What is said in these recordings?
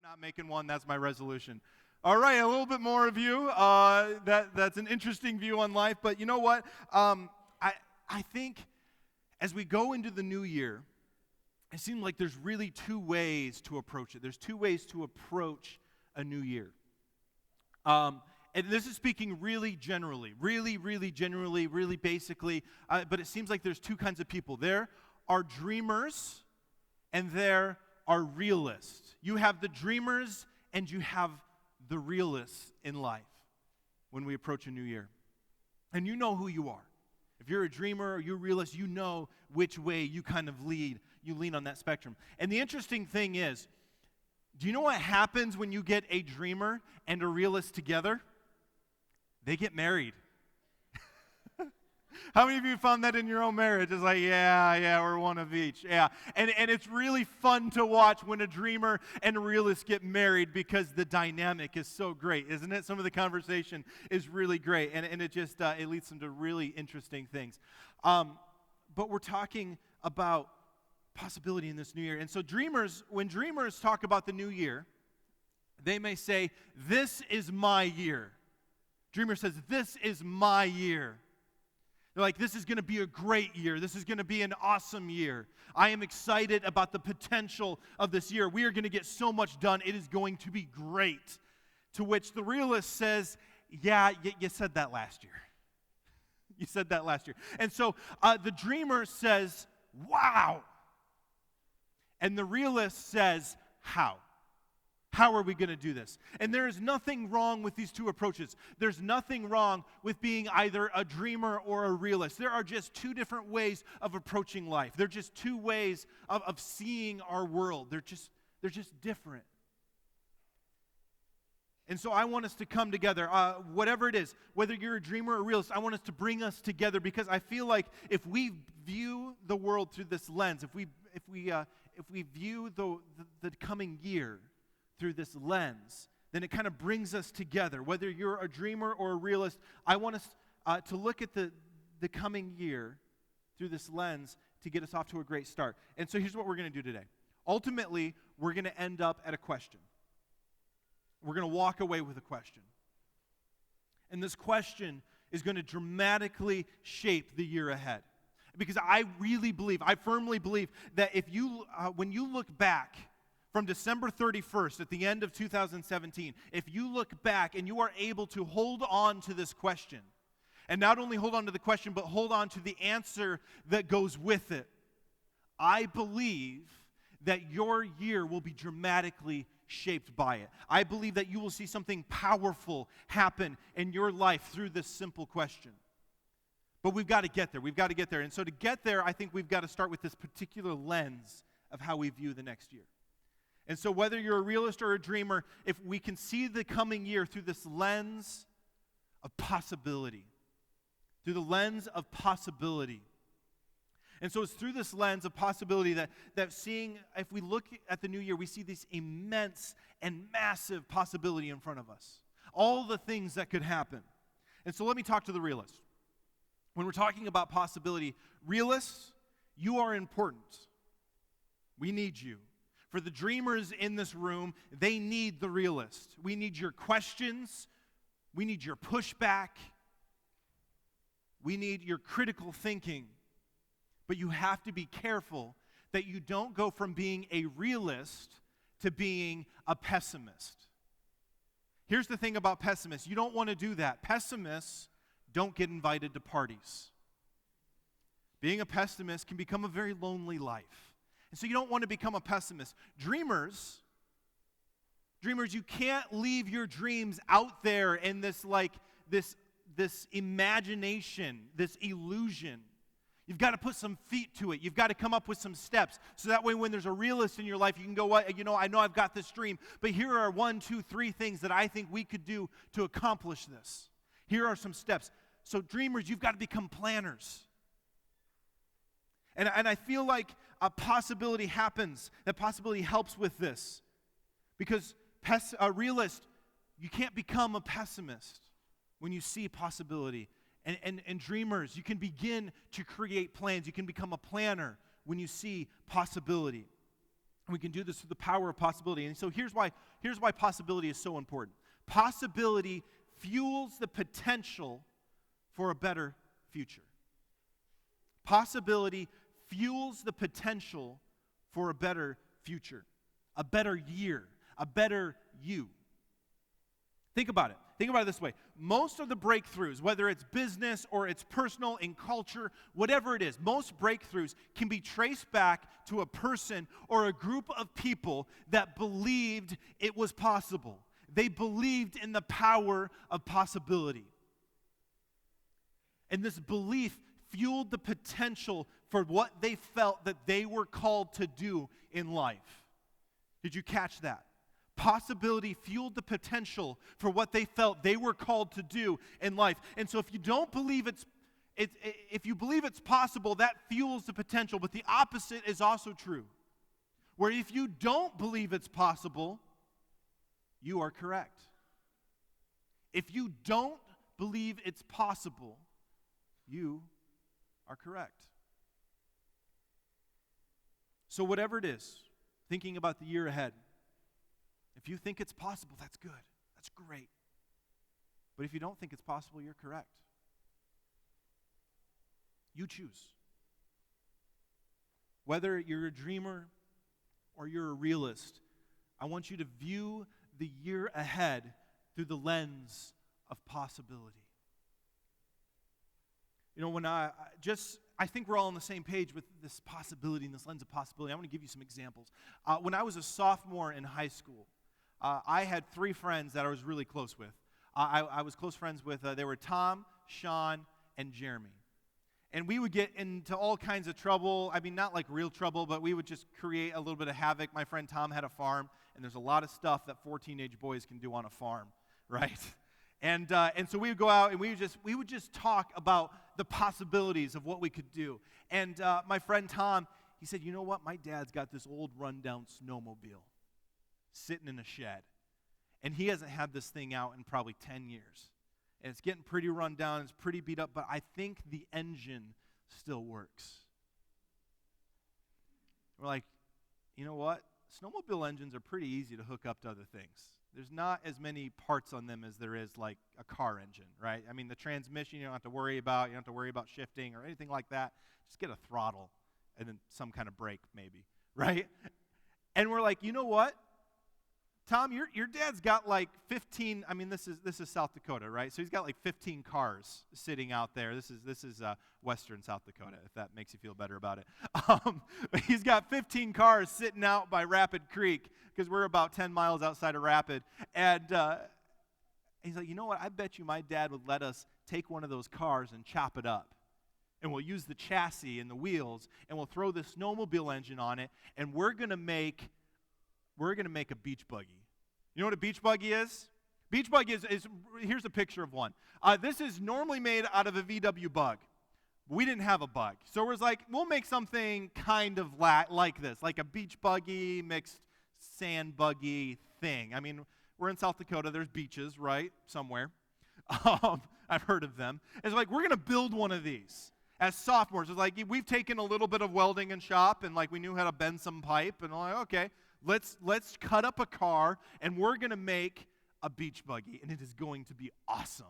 Not making one, that's my resolution. All right, a little bit more of you. That's an interesting view on life. But you know what? I think as we go into the new year, it seems like there's really two ways to approach it. There's two ways to approach a new year. And this is speaking really generally, really generally, really basically. But it seems like there's two kinds of people. There are dreamers and there are realists. You have the dreamers and you have the realists in life when we approach a new year. And you know who you are. If you're a dreamer or you're a realist, you know which way you kind of lean on that spectrum. And the interesting thing is, do you know what happens when you get a dreamer and a realist together? They get married. How many of you found that in your own marriage? It's like, yeah, we're one of each. Yeah. And it's really fun to watch when a dreamer and a realist get married because the dynamic is so great, isn't it? Some of the conversation is really great, and it just it leads them to really interesting things. But we're talking about possibility in this new year. And so when dreamers talk about the new year, they may say, this is my year. Dreamer says, this is my year. They're like, this is going to be a great year. This is going to be an awesome year. I am excited about the potential of this year. We are going to get so much done. It is going to be great. To which the realist says, yeah, you said that last year. You said that last year. And so the dreamer says, wow. And the realist says, how? How are we going to do this? And there is nothing wrong with these two approaches. There's nothing wrong with being either a dreamer or a realist. There are just two different ways of approaching life. They're just two ways of seeing our world. They're just different. And so I want us to come together, whatever it is, whether you're a dreamer or a realist, I want us to bring us together because I feel like if we view the world through this lens, if we view the coming year through this lens, then it kind of brings us together. Whether you're a dreamer or a realist, I want us to look at the coming year through this lens to get us off to a great start. And so here's what we're going to do today. Ultimately, we're going to end up at a question. We're going to walk away with a question. And this question is going to dramatically shape the year ahead. Because I firmly believe that when you look back from December 31st at the end of 2017, if you look back and you are able to hold on to this question, and not only hold on to the question, but hold on to the answer that goes with it, I believe that your year will be dramatically shaped by it. I believe that you will see something powerful happen in your life through this simple question. But we've got to get there. We've got to get there. And so to get there, I think we've got to start with this particular lens of how we view the next year. And so whether you're a realist or a dreamer, if we can see the coming year through this lens of possibility, through the lens of possibility. And so it's through this lens of possibility that seeing, if we look at the new year, we see this immense and massive possibility in front of us. All the things that could happen. And so let me talk to the realist. When we're talking about possibility, realists, you are important. We need you. For the dreamers in this room, they need the realist. We need your questions. We need your pushback. We need your critical thinking. But you have to be careful that you don't go from being a realist to being a pessimist. Here's the thing about pessimists. You don't want to do that. Pessimists don't get invited to parties. Being a pessimist can become a very lonely life. And so you don't want to become a pessimist. Dreamers, you can't leave your dreams out there in this imagination, this illusion. You've got to put some feet to it. You've got to come up with some steps. So that way when there's a realist in your life, you can go, I know I've got this dream, but here are 1, 2, 3 things that I think we could do to accomplish this. Here are some steps. So dreamers, you've got to become planners. And I feel like a possibility happens. That possibility helps with this. Because a realist, you can't become a pessimist when you see possibility. And dreamers, you can begin to create plans. You can become a planner when you see possibility. We can do this through the power of possibility. And so here's why possibility is so important. Possibility fuels the potential for a better future. Possibility fuels the potential for a better future, a better year, a better you. Think about it. Think about it this way. Most of the breakthroughs, whether it's business or it's personal, in culture, whatever it is, most breakthroughs can be traced back to a person or a group of people that believed it was possible. They believed in the power of possibility. And this belief fueled the potential for what they felt that they were called to do in life. Did you catch that? Possibility fueled the potential for what they felt they were called to do in life. And so if you don't believe if you believe it's possible, that fuels the potential. But the opposite is also true. Where if you don't believe it's possible, you are correct. If you don't believe it's possible, you are correct. So whatever it is, thinking about the year ahead, if you think it's possible, that's good. That's great. But if you don't think it's possible, you're correct. You choose. Whether you're a dreamer or you're a realist, I want you to view the year ahead through the lens of possibility. You know, when I think we're all on the same page with this possibility and this lens of possibility. I want to give you some examples. When I was a sophomore in high school, I had 3 friends that I was really close with. I was close friends with, they were Tom, Sean, and Jeremy. And we would get into all kinds of trouble. I mean, not like real trouble, but we would just create a little bit of havoc. My friend Tom had a farm, and there's a lot of stuff that 4 teenage boys can do on a farm, right? And so we would go out, and we would just talk about the possibilities of what we could do. And my friend Tom, he said, you know what? My dad's got this old rundown snowmobile sitting in a shed. And he hasn't had this thing out in probably 10 years. And it's getting pretty run down, it's pretty beat up, but I think the engine still works. We're like, you know what? Snowmobile engines are pretty easy to hook up to other things. There's not as many parts on them as there is like a car engine, right? I mean, the transmission you don't have to worry about. You don't have to worry about shifting or anything like that. Just get a throttle and then some kind of brake maybe, right? And we're like, you know what? Tom, your dad's got like 15, I mean, this is South Dakota, right? So he's got like 15 cars sitting out there. This is western South Dakota, if that makes you feel better about it. He's got 15 cars sitting out by Rapid Creek, because we're about 10 miles outside of Rapid. And he's like, you know what? I bet you my dad would let us take one of those cars and chop it up. And we'll use the chassis and the wheels, and we'll throw the snowmobile engine on it, and we're going to make a beach buggy. You know what a beach buggy is? Beach buggy is here's a picture of one. This is normally made out of a VW Bug. We didn't have a Bug. So we're like, we'll make something kind of like this, like a beach buggy mixed sand buggy thing. I mean, we're in South Dakota. There's beaches, right, somewhere. I've heard of them. It's like, we're going to build one of these. As sophomores, it's like, we've taken a little bit of welding in shop, and like we knew how to bend some pipe, and we're like, okay. Let's cut up a car, and we're going to make a beach buggy, and it is going to be awesome.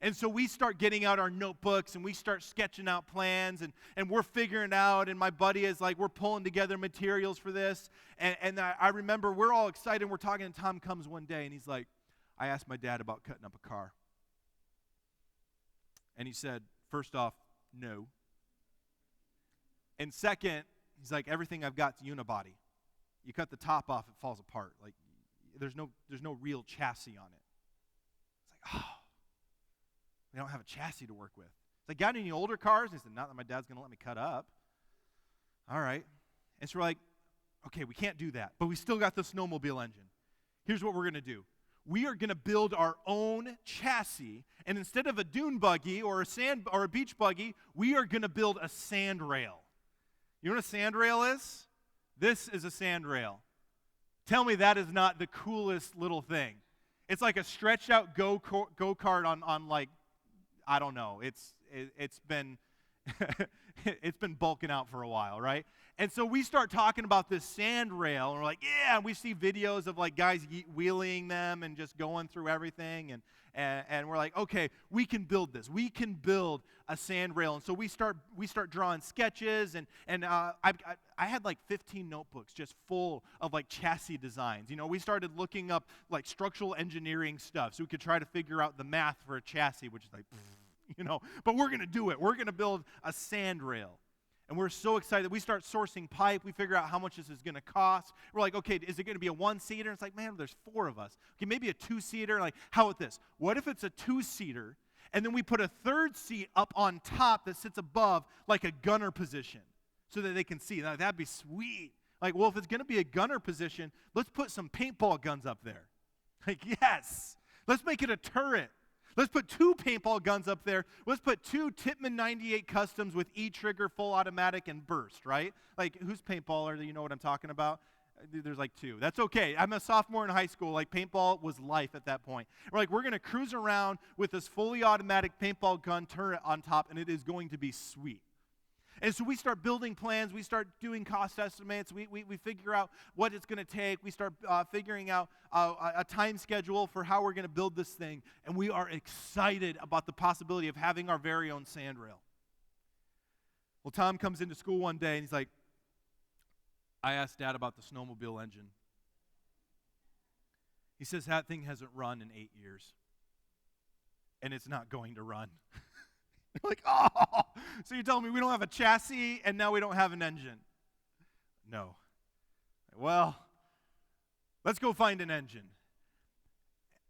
And so we start getting out our notebooks, and we start sketching out plans, and we're figuring out, and my buddy is like, we're pulling together materials for this. And I remember we're all excited, we're talking, and Tom comes one day, and he's like, I asked my dad about cutting up a car. And he said, first off, no. And second, he's like, everything I've got's unibody. You cut the top off, it falls apart. Like, there's no real chassis on it. It's like, oh, we don't have a chassis to work with. It's like, got any older cars? And he said, not that my dad's going to let me cut up. All right. And so we're like, okay, we can't do that, but we still got the snowmobile engine. Here's what we're going to do. We are going to build our own chassis, and instead of a dune buggy or a beach buggy, we are going to build a sand rail. You know what a sand rail is? This is a sand rail. Tell me that is not the coolest little thing. It's like a stretched out go-kart on like, I don't know. It's been it's been bulking out for a while, right? And so we start talking about this sand rail, and we're like, yeah, and we see videos of like guys wheeling them and just going through everything, and we're like, okay, we can build this. We can build a sand rail. And so we start drawing sketches, and I had like 15 notebooks just full of like chassis designs. You know, we started looking up like structural engineering stuff so we could try to figure out the math for a chassis, which is like, you know, but we're going to do it. We're going to build a sand rail. And we're so excited. We start sourcing pipe. We figure out how much this is going to cost. We're like, okay, is it going to be a one-seater? It's like, man, there's 4 of us. Okay, maybe a 2-seater. Like, how about this? What if it's a 2-seater, and then we put a 3rd seat up on top that sits above like a gunner position so that they can see? Now, that'd be sweet. Like, well, if it's going to be a gunner position, let's put some paintball guns up there. Like, yes. Let's make it a turret. Let's put 2 paintball guns up there. Let's put 2 Tippmann 98 Customs with E-trigger, full automatic, and burst, right? Like, who's paintballer? Do you know what I'm talking about? There's like 2. That's okay. I'm a sophomore in high school. Like, paintball was life at that point. We're like, we're going to cruise around with this fully automatic paintball gun turret on top, and it is going to be sweet. And so we start building plans. We start doing cost estimates. We figure out what it's going to take. We start figuring out a time schedule for how we're going to build this thing. And we are excited about the possibility of having our very own sand rail. Well, Tom comes into school one day, and he's like, I asked Dad about the snowmobile engine. He says, that thing hasn't run in 8 years. And it's not going to run. Like, oh, so you're telling me we don't have a chassis and now we don't have an engine? No. Well, let's go find an engine.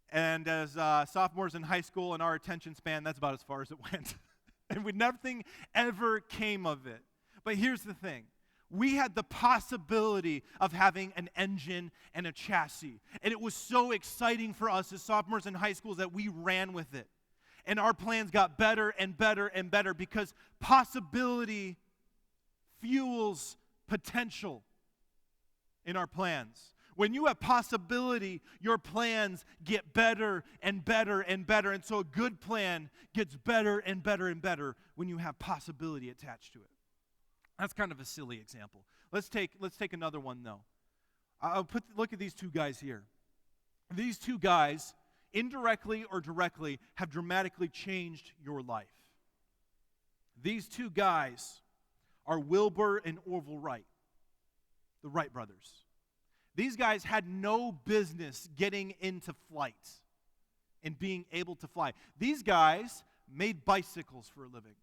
And as sophomores in high school, in our attention span, that's about as far as it went. And nothing ever came of it. But here's the thing. We had the possibility of having an engine and a chassis. And it was so exciting for us as sophomores in high school that we ran with it. And our plans got better and better and better because possibility fuels potential in our plans. When you have possibility, your plans get better and better and better. And so a good plan gets better and better and better when you have possibility attached to it. That's kind of a silly example. Let's take another one, though. Look at these 2 guys here. These 2 guys, indirectly or directly, have dramatically changed your life. These 2 guys are Wilbur and Orville Wright, the Wright brothers. These guys had no business getting into flight and being able to fly. These guys made bicycles for a living.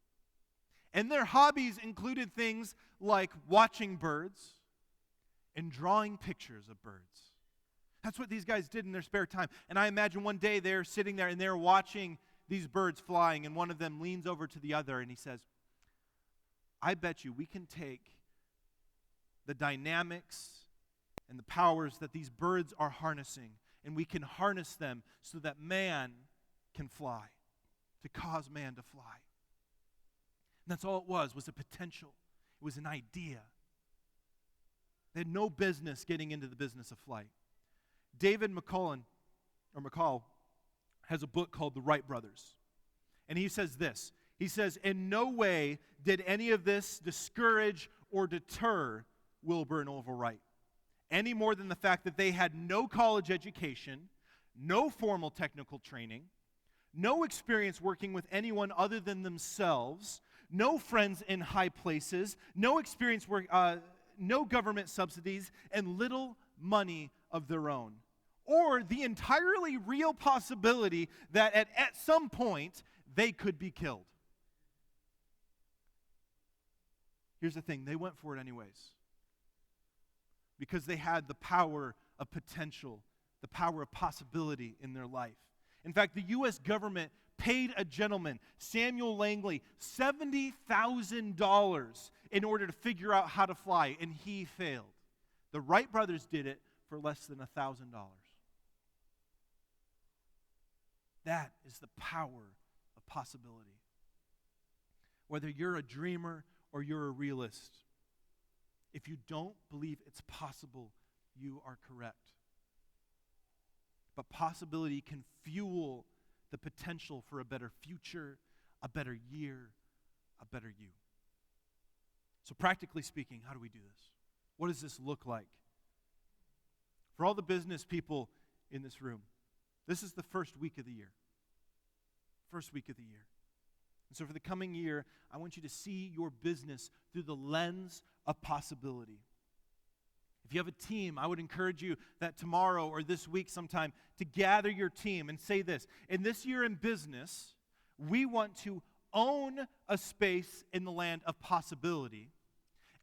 And their hobbies included things like watching birds and drawing pictures of birds. That's what these guys did in their spare time. And I imagine one day they're sitting there and they're watching these birds flying, and one of them leans over to the other and he says, I bet you we can take the dynamics and the powers that these birds are harnessing, and we can harness them so that man can fly, to cause man to fly. And that's all it was a potential. It was an idea. They had no business getting into the business of flight. David McCall has a book called The Wright Brothers. And he says this. He says, in no way did any of this discourage or deter Wilbur and Orville Wright, any more than the fact that they had no college education, no formal technical training, no experience working with anyone other than themselves, no friends in high places, no experience no government subsidies, and little money of their own. Or the entirely real possibility that at some point they could be killed. Here's the thing, they went for it anyways. Because they had the power of potential, the power of possibility in their life. In fact, the U.S. government paid a gentleman, Samuel Langley, $70,000 in order to figure out how to fly, and he failed. The Wright brothers did it for less than $1,000. That is the power of possibility. Whether you're a dreamer or you're a realist, if you don't believe it's possible, you are correct. But possibility can fuel the potential for a better future, a better year, a better you. So practically speaking, how do we do this? What does this look like? For all the business people in this room, this is the first week of the year. First week of the year. And so for the coming year, I want you to see your business through the lens of possibility. If you have a team, I would encourage you that tomorrow or this week sometime to gather your team and say this. In this year in business, we want to own a space in the land of possibility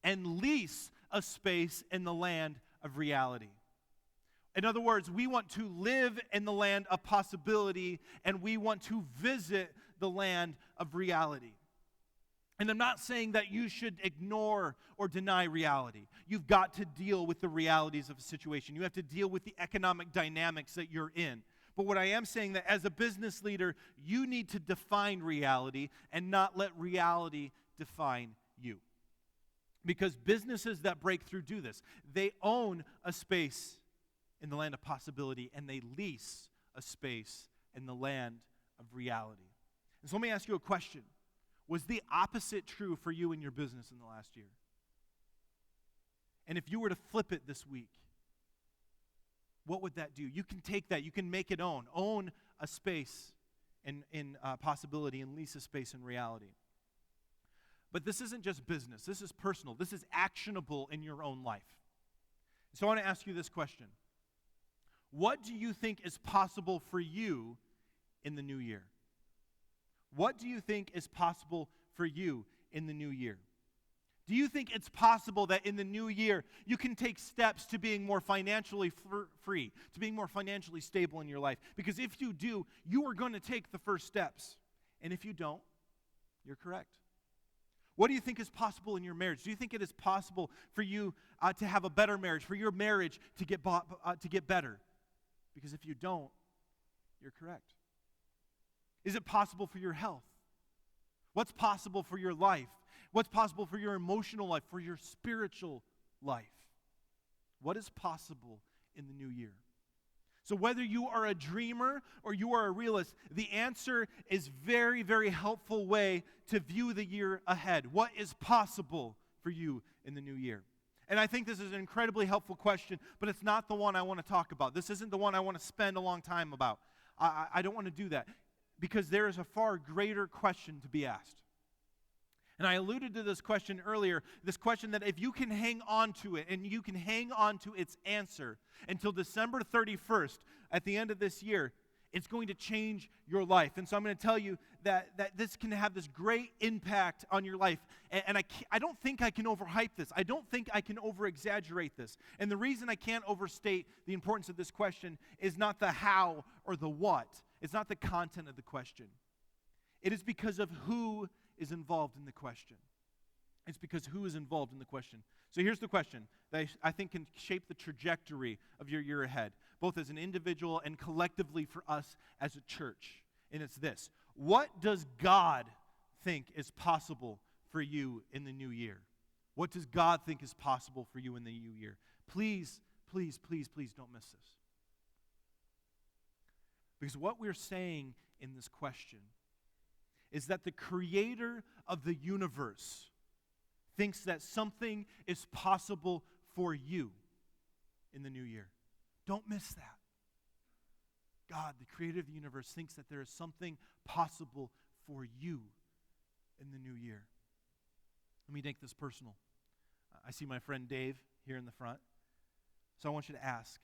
and lease a space in the land of reality. In other words, we want to live in the land of possibility and we want to visit the land of reality. And I'm not saying that you should ignore or deny reality. You've got to deal with the realities of a situation. You have to deal with the economic dynamics that you're in. But what I am saying that as a business leader, you need to define reality and not let reality define you. Because businesses that break through do this. They own a space in the land of possibility and they lease a space in the land of reality. And so let me ask you a question. Was the opposite true for you in your business in the last year? And if you were to flip it this week, what would that do? You can take that, you can make it own. Own a space in possibility and lease a space in reality. But this isn't just business. This is personal. This is actionable in your own life. So I want to ask you this question. What do you think is possible for you in the new year? What do you think is possible for you in the new year? Do you think it's possible that in the new year you can take steps to being more financially free, to being more financially stable in your life? Because if you do, you are going to take the first steps. And if you don't, you're correct. What do you think is possible in your marriage? Do you think it is possible for you to have a better marriage, for your marriage to get better? Because if you don't, you're correct. Is it possible for your health? What's possible for your life? What's possible for your emotional life, for your spiritual life? What is possible in the new year? So whether you are a dreamer or you are a realist, the answer is very, very helpful way to view the year ahead. What is possible for you in the new year? And I think this is an incredibly helpful question, but it's not the one I want to talk about. This isn't the one I want to spend a long time about. I don't want to do that. Because there is a far greater question to be asked. And I alluded to this question earlier, this question that if you can hang on to it and you can hang on to its answer until December 31st at the end of this year, it's going to change your life. And so I'm going to tell you that this can have this great impact on your life. And I don't think I can overhype this. I don't think I can over-exaggerate this. And the reason I can't overstate the importance of this question is not the how or the what. It's not the content of the question. It is because of who is involved in the question. It's because who is involved in the question. So here's the question that I think can shape the trajectory of your year ahead, both as an individual and collectively for us as a church. And it's this. What does God think is possible for you in the new year? What does God think is possible for you in the new year? Please, please, please, please don't miss this. Because what we're saying in this question is that the creator of the universe thinks that something is possible for you in the new year. Don't miss that. God, the creator of the universe, thinks that there is something possible for you in the new year. Let me make this personal. I see my friend Dave here in the front. So I want you to ask,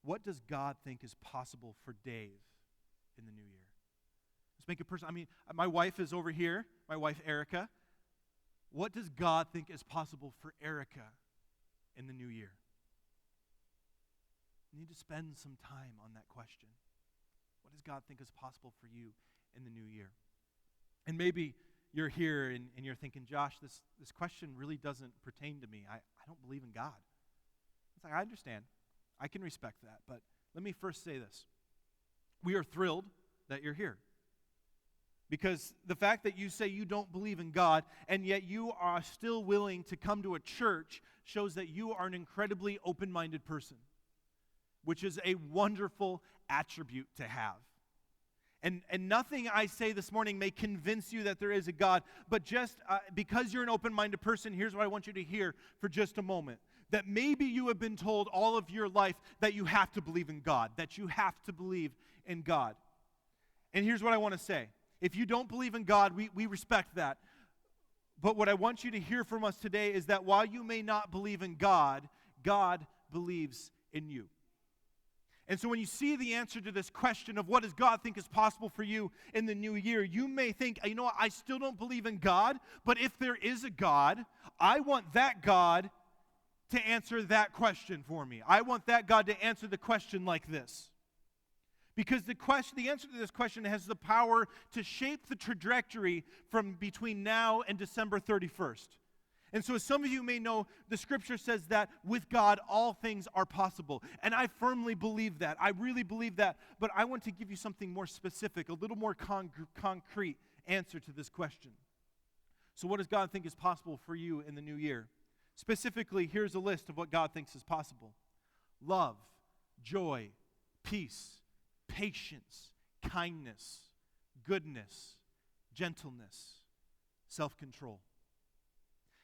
what does God think is possible for Dave in the new year? Let's make it personal. My wife is over here, my wife Erica. What does God think is possible for Erica in the new year? You need to spend some time on that question. What does God think is possible for you in the new year? And maybe you're here and you're thinking, Josh, this question really doesn't pertain to me. I don't believe in God. It's like, I understand. I can respect that. But let me first say this. We are thrilled that you're here. Because the fact that you say you don't believe in God and yet you are still willing to come to a church shows that you are an incredibly open-minded person, which is a wonderful attribute to have. And nothing I say this morning may convince you that there is a God, but just because you're an open-minded person, here's what I want you to hear for just a moment. That maybe you have been told all of your life that you have to believe in God, that you have to believe in God. And here's what I want to say. If you don't believe in God, we respect that. But what I want you to hear from us today is that while you may not believe in God, God believes in you. And so when you see the answer to this question of what does God think is possible for you in the new year, you may think, you know what, I still don't believe in God, but if there is a God, I want that God to answer that question for me. I want that God to answer the question like this. Because the answer to this question has the power to shape the trajectory from between now and December 31st. And so as some of you may know, the scripture says that with God, all things are possible. And I firmly believe that. I really believe that. But I want to give you something more specific, a little more concrete answer to this question. So what does God think is possible for you in the new year? Specifically, here's a list of what God thinks is possible. Love, joy, peace, patience, kindness, goodness, gentleness, self-control.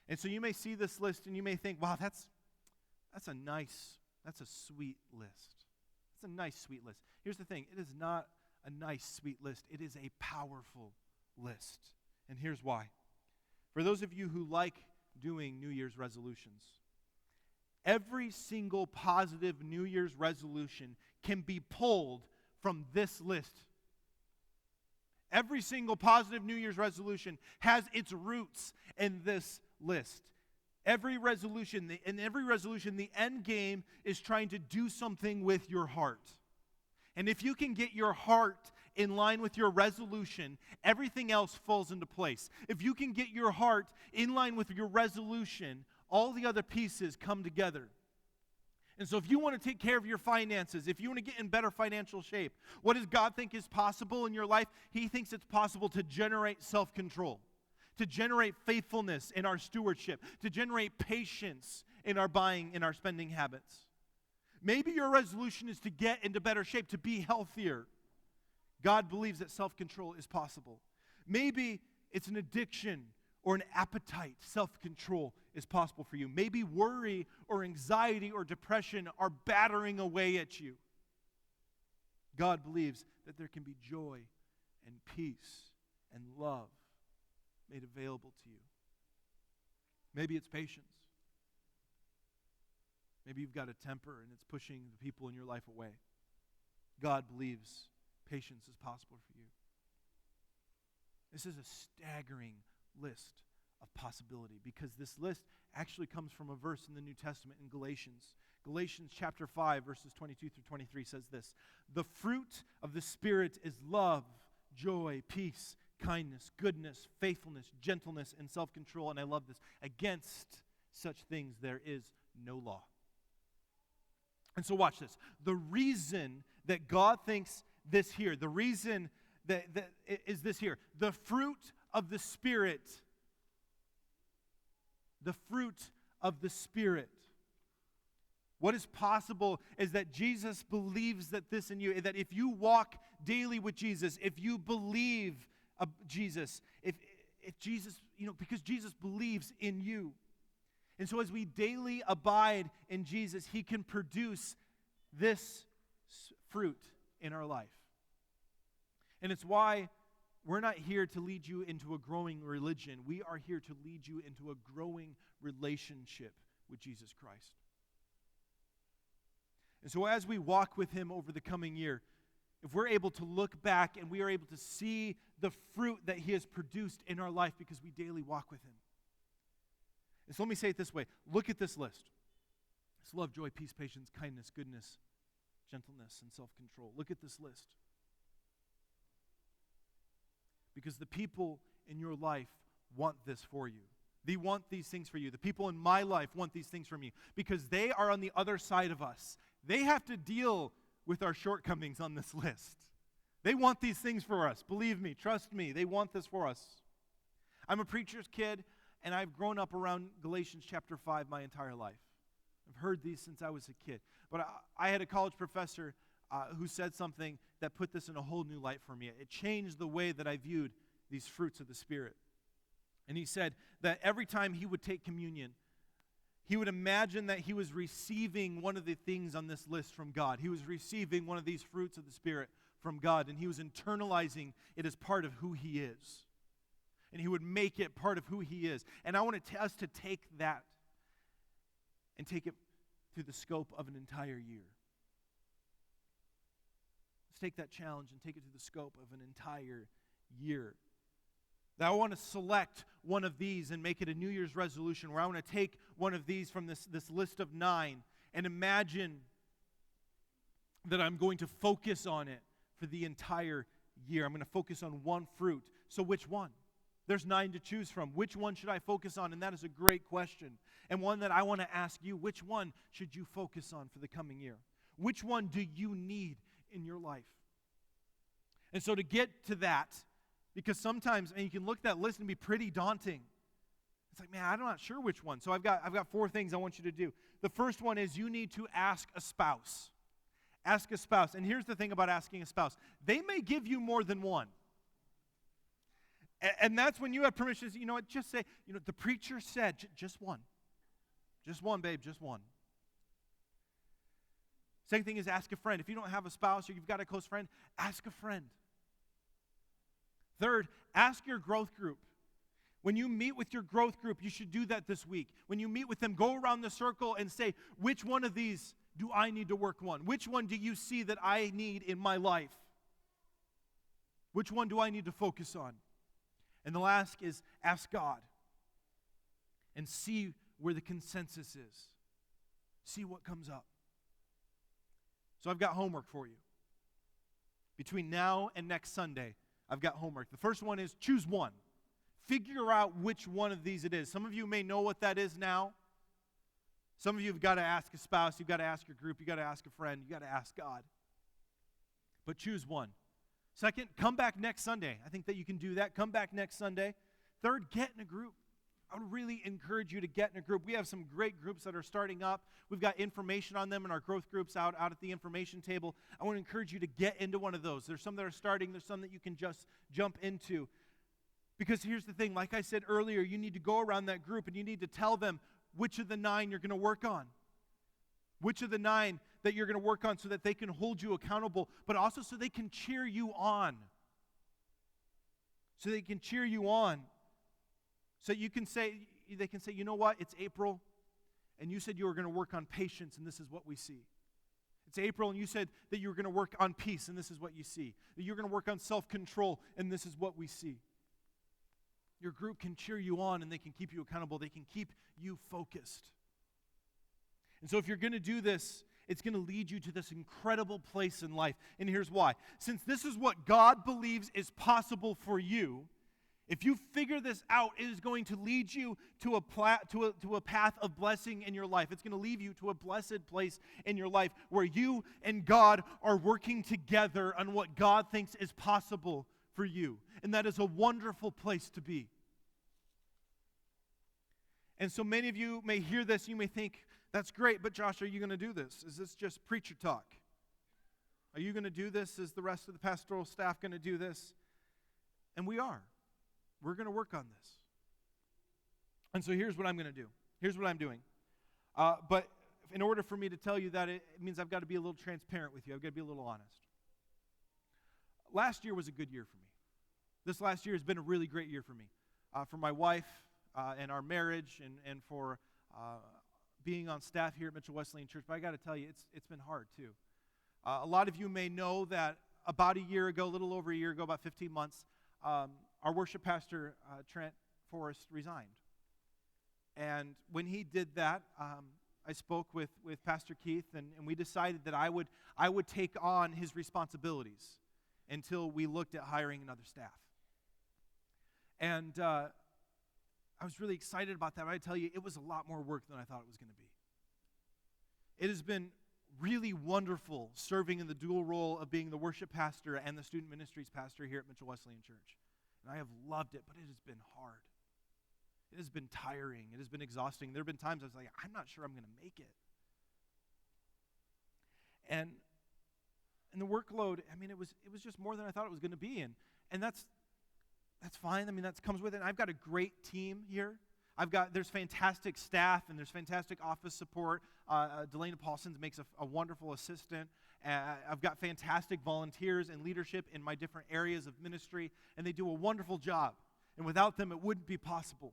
And so you may see this list and you may think, wow, that's a sweet list. It's a nice, sweet list. Here's the thing. It is not a nice, sweet list. It is a powerful list. And here's why. For those of you who like doing New Year's resolutions, every single positive New Year's resolution can be pulled from this list. Every single positive New Year's resolution has its roots in this list. Every resolution, the end game is trying to do something with your heart. And if you can get your heart in line with your resolution, everything else falls into place. If you can get your heart in line with your resolution, all the other pieces come together. And so if you want to take care of your finances, if you want to get in better financial shape, what does God think is possible in your life? He thinks it's possible to generate self-control, to generate faithfulness in our stewardship, to generate patience in our buying, in our spending habits. Maybe your resolution is to get into better shape, to be healthier. God believes that self-control is possible. Maybe it's an addiction or an appetite. Self-control is possible for you. Maybe worry or anxiety or depression are battering away at you. God believes that there can be joy and peace and love made available to you. Maybe it's patience. Maybe you've got a temper and it's pushing the people in your life away. God believes patience is possible for you. This is a staggering list of possibility because this list actually comes from a verse in the New Testament in Galatians. Galatians chapter 5, verses 22 through 23 says this: "The fruit of the Spirit is love, joy, peace, kindness, goodness, faithfulness, gentleness, and self-control." And I love this. "Against such things there is no law." And so watch this. The reason that God thinks this here, the reason that is this here. The fruit of the Spirit. The fruit of the Spirit. What is possible is that Jesus believes that this in you, that if you walk daily with Jesus, if you believe Jesus, if Jesus, because Jesus believes in you. And so as we daily abide in Jesus, He can produce this fruit in our life. And it's why we're not here to lead you into a growing religion. We are here to lead you into a growing relationship with Jesus Christ. And so as we walk with Him over the coming year, if we're able to look back and we are able to see the fruit that He has produced in our life because we daily walk with Him. And so let me say it this way. Look at this list. It's love, joy, peace, patience, kindness, goodness, gentleness, and self-control. Look at this list. Because the people in your life want this for you. They want these things for you. The people in my life want these things from you because they are on the other side of us. They have to deal with our shortcomings on this list. They want these things for us. Believe me, trust me, they want this for us. I'm a preacher's kid, and I've grown up around Galatians chapter 5 my entire life. I've heard these since I was a kid. But I had a college professor who said something that put this in a whole new light for me. It changed the way that I viewed these fruits of the Spirit. And he said that every time he would take communion, he would imagine that he was receiving one of the things on this list from God. He was receiving one of these fruits of the Spirit from God, and he was internalizing it as part of who he is. And he would make it part of who he is. And I want us to take that and take it through the scope of an entire year. Let's take that challenge and take it to the scope of an entire year. Now I want to select one of these and make it a New Year's resolution, where I want to take one of these from this list of 9 and imagine that I'm going to focus on it for the entire year. I'm going to focus on one fruit. So which one? There's 9 to choose from. Which one should I focus on? And that is a great question. And one that I want to ask you, which one should you focus on for the coming year? Which one do you need in your life? And so to get to that, because sometimes, and you can look at that list and be pretty daunting. It's like, man, I'm not sure which one. So I've got 4 things I want you to do. The first one is you need to ask a spouse. Ask a spouse. And here's the thing about asking a spouse. They may give you more than one. And that's when you have permission to say, you know what, just say, you know, the preacher said, just one. Just one, babe, just one. Second thing is ask a friend. If you don't have a spouse or you've got a close friend, ask a friend. Third, ask your growth group. When you meet with your growth group, you should do that this week. When you meet with them, go around the circle and say, which one of these do I need to work on? Which one do you see that I need in my life? Which one do I need to focus on? And the last is ask God and see where the consensus is. See what comes up. So I've got homework for you. Between now and next Sunday, I've got homework. The first one is choose one. Figure out which one of these it is. Some of you may know what that is now. Some of you have got to ask a spouse. You've got to ask your group. You've got to ask a friend. You've got to ask God. But choose one. Second, come back next Sunday. I think that you can do that. Come back next Sunday. Third, get in a group. I would really encourage you to get in a group. We have some great groups that are starting up. We've got information on them in our growth groups out at the information table. I want to encourage you to get into one of those. There's some that are starting. There's some that you can just jump into. Because here's the thing. Like I said earlier, you need to go around that group and you need to tell them which of the 9 you're going to work on. Which of the 9 that you're going to work on, so that they can hold you accountable, but also so they can cheer you on. So they can cheer you on. So you can say, they can say, you know what, it's April, and you said you were going to work on patience, and this is what we see. It's April, and you said that you were going to work on peace, and this is what you see. That you're going to work on self-control, and this is what we see. Your group can cheer you on, and they can keep you accountable. They can keep you focused. And so if you're going to do this, it's going to lead you to this incredible place in life. And here's why. Since this is what God believes is possible for you, if you figure this out, it is going to lead you to a path of blessing in your life. It's going to lead you to a blessed place in your life where you and God are working together on what God thinks is possible for you. And that is a wonderful place to be. And so many of you may hear this, you may think, that's great, but Josh, are you going to do this? Is this just preacher talk? Are you going to do this? Is the rest of the pastoral staff going to do this? And we are. We're going to work on this. And so here's what I'm going to do. Here's what I'm doing. But in order for me to tell you that, it means I've got to be a little transparent with you. I've got to be a little honest. Last year was a good year for me. This last year has been a really great year for me. For my wife and our marriage and for being on staff here at Mitchell Wesleyan Church. But I got to tell you, it's been hard too. A lot of you may know that about a year ago, a little over a year ago, about 15 months, our worship pastor, Trent Forrest, resigned. And when he did that, I spoke with Pastor Keith, and we decided that I would take on his responsibilities until we looked at hiring another staff. And I was really excited about that. But I tell you, it was a lot more work than I thought it was going to be. It has been really wonderful serving in the dual role of being the worship pastor and the student ministries pastor here at Mitchell Wesleyan Church. And I have loved it, but it has been hard. It has been tiring. It has been exhausting. There have been times I was like, I'm not sure I'm going to make it. And And the workload, I mean, it was just more than I thought it was going to be. And that's fine. I mean, that comes with it. And I've got a great team here. There's fantastic staff and there's fantastic office support. Delana Paulsons makes a wonderful assistant. I've got fantastic volunteers and leadership in my different areas of ministry, and they do a wonderful job. And without them, it wouldn't be possible.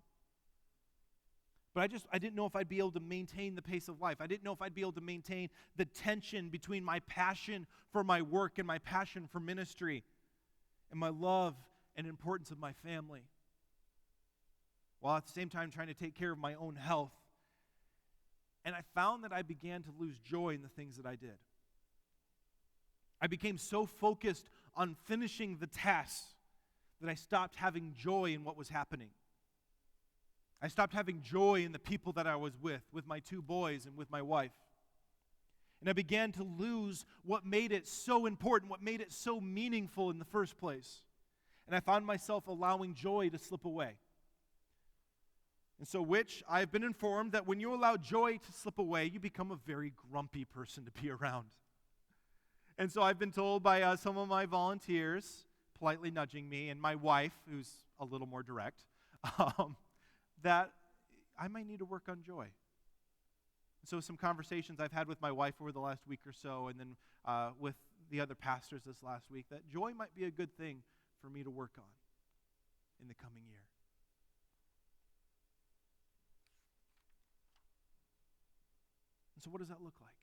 But I didn't know if I'd be able to maintain the pace of life. I didn't know if I'd be able to maintain the tension between my passion for my work and my passion for ministry and my love and importance of my family, while at the same time trying to take care of my own health. And I found that I began to lose joy in the things that I did. I became so focused on finishing the tasks that I stopped having joy in what was happening. I stopped having joy in the people that I was with my 2 boys and with my wife. And I began to lose what made it so important, what made it so meaningful in the first place. And I found myself allowing joy to slip away. And so, which I've been informed that when you allow joy to slip away, you become a very grumpy person to be around. And so I've been told by some of my volunteers, politely nudging me, and my wife, who's a little more direct, that I might need to work on joy. So some conversations I've had with my wife over the last week or so, and then with the other pastors this last week, that joy might be a good thing for me to work on in the coming year. And so what does that look like?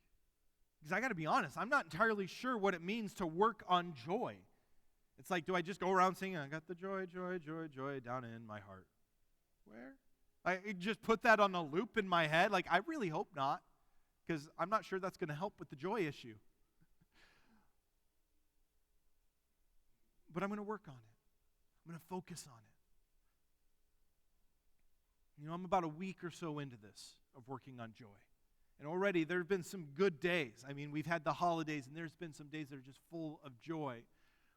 Because I got to be honest, I'm not entirely sure what it means to work on joy. It's like, do I just go around singing, I got the joy, joy, joy, joy down in my heart? Where? I just put that on a loop in my head? Like, I really hope not, because I'm not sure that's going to help with the joy issue. But I'm going to work on it. I'm going to focus on it. You know, I'm about a week or so into this, of working on joy. And already there have been some good days. I mean, we've had the holidays, and there's been some days that are just full of joy.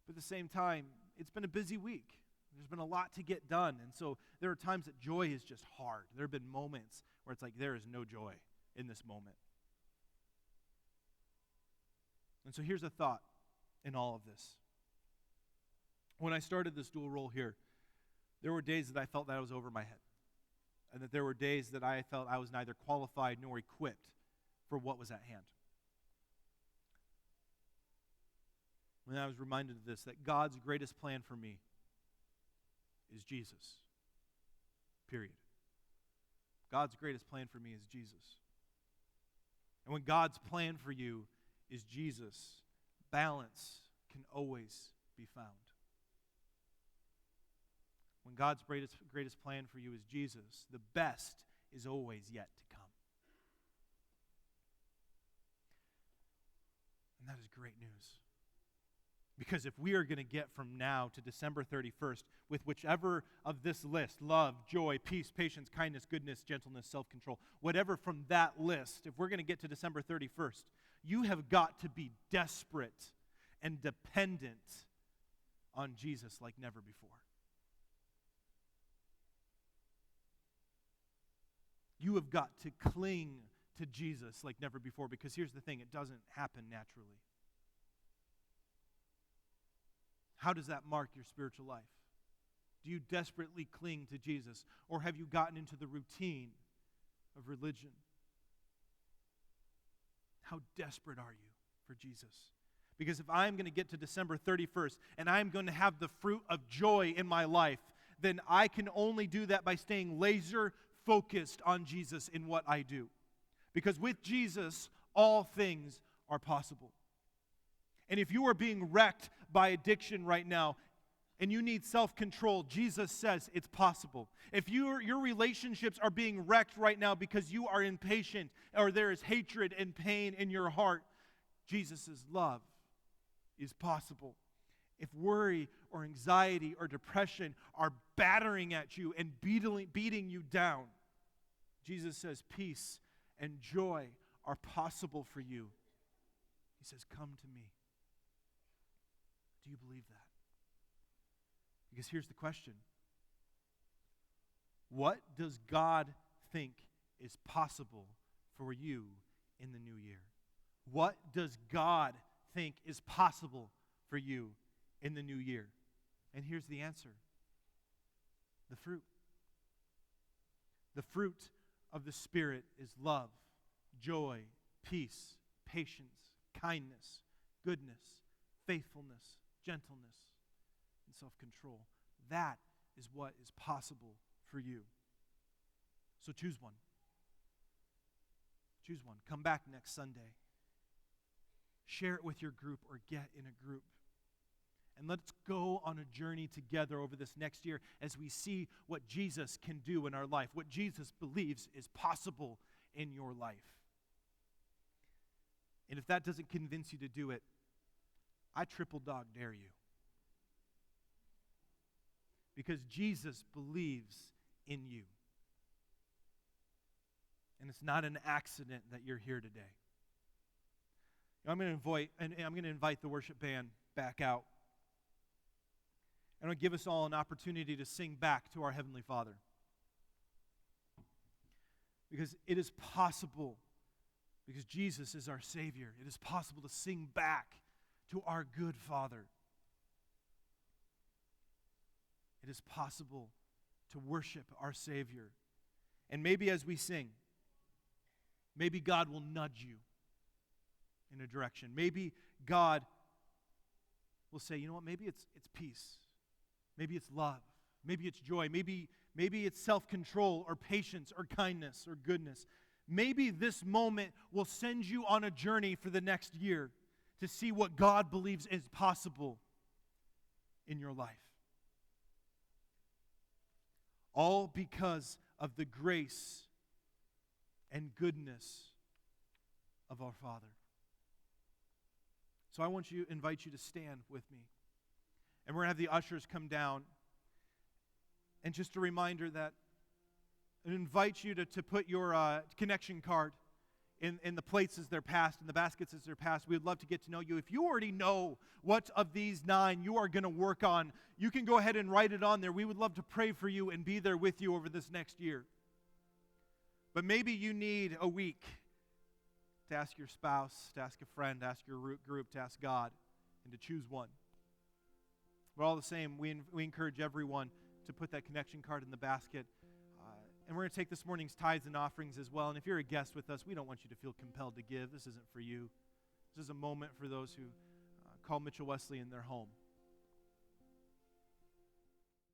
But at the same time, it's been a busy week. There's been a lot to get done. And so there are times that joy is just hard. There have been moments where it's like there is no joy in this moment. And so here's a thought in all of this. When I started this dual role here, there were days that I felt that I was over my head. And that there were days that I felt I was neither qualified nor equipped for what was at hand. And I was reminded of this, that God's greatest plan for me is Jesus. Period. God's greatest plan for me is Jesus. And when God's plan for you is Jesus, balance can always be found. When God's greatest plan for you is Jesus, the best is always yet to come. And that is great news. Because if we are going to get from now to December 31st with whichever of this list, love, joy, peace, patience, kindness, goodness, gentleness, self-control, whatever from that list, if we're going to get to December 31st, you have got to be desperate and dependent on Jesus like never before. You have got to cling to Jesus like never before, because here's the thing, it doesn't happen naturally. How does that mark your spiritual life? Do you desperately cling to Jesus, or have you gotten into the routine of religion? How desperate are you for Jesus? Because if I'm going to get to December 31st and I'm going to have the fruit of joy in my life, then I can only do that by staying laser focused on Jesus in what I do. Because with Jesus, all things are possible. And if you are being wrecked by addiction right now, and you need self-control, Jesus says it's possible. If your relationships are being wrecked right now because you are impatient, or there is hatred and pain in your heart, Jesus' love is possible. If worry or anxiety or depression are battering at you and beating you down, Jesus says peace and joy are possible for you. He says, come to me. Do you believe that? Because here's the question. What does God think is possible for you in the new year? What does God think is possible for you in the new year? And here's the answer: the fruit. The fruit of the Spirit is love, joy, peace, patience, kindness, goodness, faithfulness, gentleness, and self-control. That is what is possible for you. So choose one. Choose one. Come back next Sunday. Share it with your group or get in a group. And let's go on a journey together over this next year as we see what Jesus can do in our life, what Jesus believes is possible in your life. And if that doesn't convince you to do it, I triple dog dare you. Because Jesus believes in you. And it's not an accident that you're here today. I'm going to invite the worship band back out. And I'll give us all an opportunity to sing back to our Heavenly Father. Because it is possible, because Jesus is our Savior, it is possible to sing back to our good Father. It is possible to worship our Savior. And maybe as we sing, maybe God will nudge you in a direction. Maybe God will say, you know what, maybe it's peace. Maybe it's love. Maybe it's joy. Maybe it's self-control or patience or kindness or goodness. Maybe this moment will send you on a journey for the next year to see what God believes is possible in your life. All because of the grace and goodness of our Father. So I invite you to stand with me. And we're going to have the ushers come down. And just a reminder that I invite you to put your connection card in the plates as they're passed, in the baskets as they're passed. We would love to get to know you. If you already know what of these 9 you are going to work on, you can go ahead and write it on there. We would love to pray for you and be there with you over this next year. But maybe you need a week to ask your spouse, to ask a friend, to ask your group, to ask God, and to choose one. We're all the same. We encourage everyone to put that connection card in the basket. And we're going to take this morning's tithes and offerings as well. And if you're a guest with us, we don't want you to feel compelled to give. This isn't for you. This is a moment for those who call Mitchell Wesleyan their home.